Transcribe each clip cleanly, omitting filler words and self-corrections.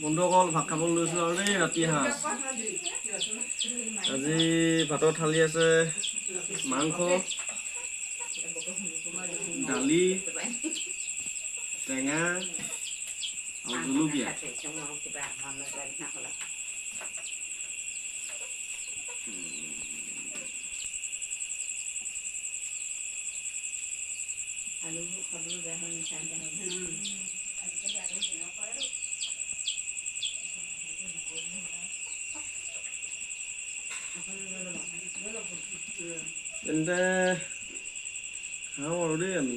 বন্ধুসকল ভাত খাবলৈ লৈছোঁ আৰু দেই ৰাতি সাঁজ। আজি ভাতৰ থালি আছে মাংস, দালি, টেঙা আৰু জলকীয়া। তেন্তে খাওঁ আৰু দেই আমি।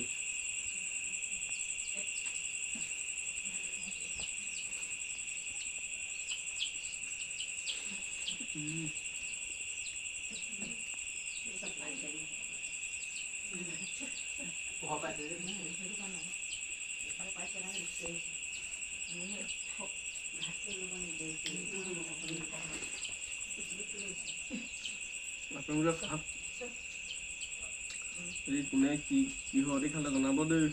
আপোনালোকে খাওক। এই কোনে কিহৰ দি খালে জনাব দেই।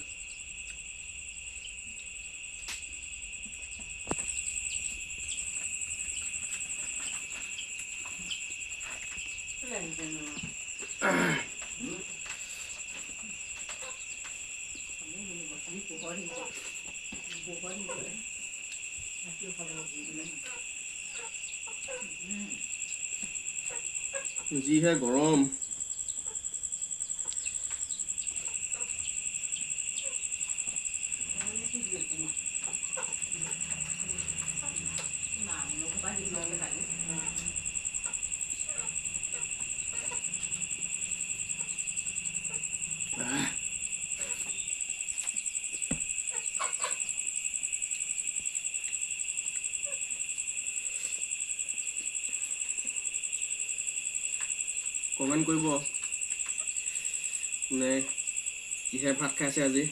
যিহে গৰম। কমেণ্ট কৰিব কোনে কিহে ভাত খাইছে আজি।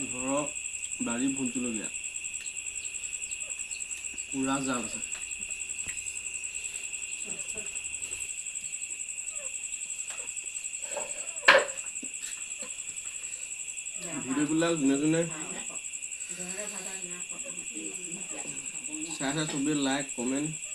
ঘৰৰ বাৰী ভোট জলকীয়া পুৰা জাল আছে। ভিডিঅ'বিলাক যোনে যোনে চাই চবেই লাইক কমেণ্ট